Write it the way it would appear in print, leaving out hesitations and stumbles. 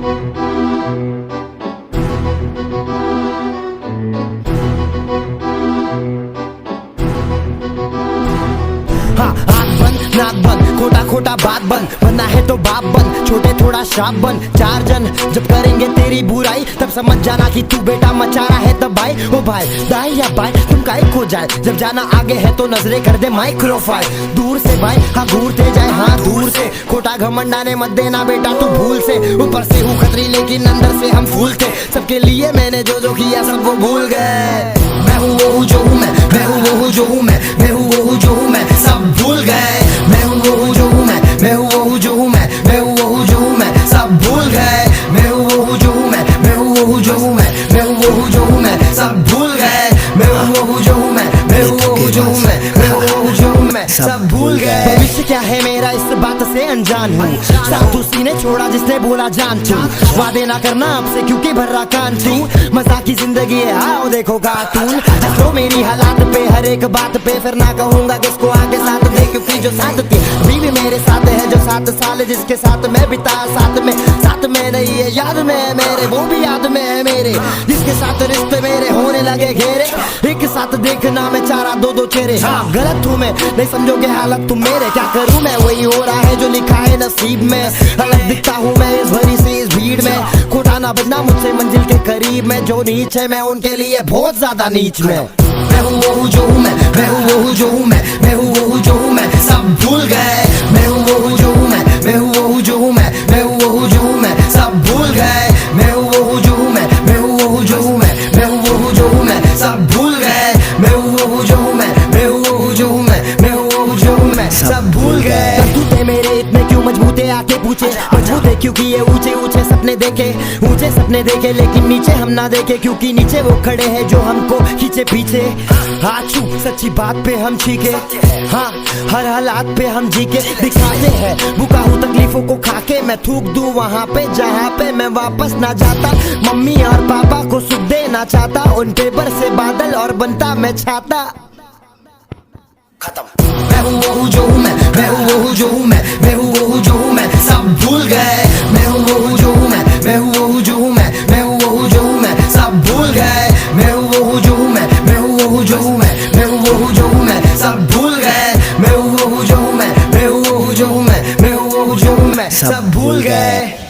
हाँ, आँख बंद नाक बंद, खोटा खोटा बात बंद, बनना है तो बाप बन, छोटे थोड़ा शाप बन। चार जन जब करेंगे तेरी बुराई तब समझ जाना कि तू बेटा मचा रहा है तब भाई। ओ भाई दाई या बाई तुम काहे खो जाए, जब जाना आगे है तो नजरे कर दे माइक्रोफाइल। दूर से भाई हाँ घूरते जाए हाँ दूर से, खोटा घमंड आने मत देना बेटा तू भूल से। ऊपर से हूँ खतरी लेकिन अंदर से हम फूल थे, सबके लिए मैंने जो जो किया सब वो भूल गए। मैं हूँ वो हूँ जो हूँ मैं हूँ वो हूँ जो हूँ मैं हूँ वो हूँ जो हूँ मैं, सब भूल गए। मैं हूँ वो हूँ जो हूँ मैं हूँ वो हूँ जो हूँ मैं हूँ वो हूँ जो हूँ मैं, सब भूल गए। मैं हूँ वो हूँ जो हूँ मैं हूँ वो हूँ जो हूँ मैं हूँ वो हूँ जो हूँ मैं, सब भूल गए। मैं हूँ वो हूँ जो हूँ मैं हूँ वो हूँ जो हूँ मैं हूँ वो हूँ जो हूँ मैं, सब भूल गए। भविष्य क्या है मेरा इस बात से अनजान हूँ, साथ उसी ने छोड़ा जिसने बोला जान तू। वादे ना करना आपसे क्योंकि भर्रा कान तू, मजाक की जिंदगी है आओ देखो कार्टून। तो मेरी हालात पे हर एक बात पे फिर ना कहूँगा किसको आगे साथ दे, क्योंकि जो साथ थी अभी भी मेरे साथ है, जो 7 साल जिसके साथ मैं बिताया साथ में नहीं है याद में है मेरे, वो भी याद में है मेरे, जिसके साथ रिश्ते मेरे होने लगे घेरे। एक साथ देखना मैं चारा दो दो चेहरे, हाँ गलत हूँ मैं नहीं समझोगे हालत तुम मेरे। क्या करूँ मैं वही हो रहा है जो लिखा है नसीब में, अलग दिखता हूँ मैं इस भरी सी इस भीड़ में। खोटा ना बजना मुझसे मंजिल के करीब में, जो नीच है मैं उनके लिए बहुत ज्यादा नीच में। मैं हूँ वो हूँ जो हूँ मैं हूँ वो हूँ जो हूँ मैं हूँ वो हूँ जो हूँ मैं, सब भूल गए। मैं हूँ वो हूँ जो हूँ मैं हूँ वो हूँ जो हूँ मैं हूँ वो हूँ जो हूँ मैं, सब भूल गए। मैं हूँ वो हूँ जो हूँ मैं हूँ वो हूँ जो हूँ मैं हूँ वो हूँ जो हूँ मैं, सब भूल गए। मैं हूँ वो हूँ जो हूँ मैं हूँ वो हूँ जो हूँ मैं हूँ वो हूँ जो हूँ मैं, सब भूल गए। टूटे मेरे इतने क्यों मजबूते आके पूछे, मजबूत है क्योंकि ये ऊंचे ऊंचे सपने देखे लेकिन नीचे हम ना देखे, क्योंकि नीचे वो खड़े हैं जो हमको खींचे पीछे। आचू सच्ची बात पे हम छीके, हाँ हर हालात पे हम जी के दिखाते हैं। भूखा हूँ तकलीफों को खाके मैं थूक दूं वहाँ पे जहाँ पे मैं वापस ना जाता। मम्मी और पापा को सुख देना चाहता, उन पेपर से बादल और बनता मैं छाता। खत्म। मैं हूँ वो हूँ जो हूँ मैं हूँ वो हूँ जो हूँ मैं हूँ वो हूँ जो हूँ मैं, सब भूल गए। मैं हूँ वो हूँ जो हूँ मैं हूँ वो हूँ जो हूँ मैं हूँ वो हूँ जो हूँ मैं, सब भूल गए। मैं हूँ वो हूँ जो हूँ मैं हूँ वो हूँ जो हूँ मैं हूँ वो हूँ जो हूँ मैं, सब भूल गए। मैं हूँ वो हूँ जो हूँ मैं हूँ वो हूँ जो हूँ मैं हूँ वो हूँ जो हूँ मैं, सब भूल गए।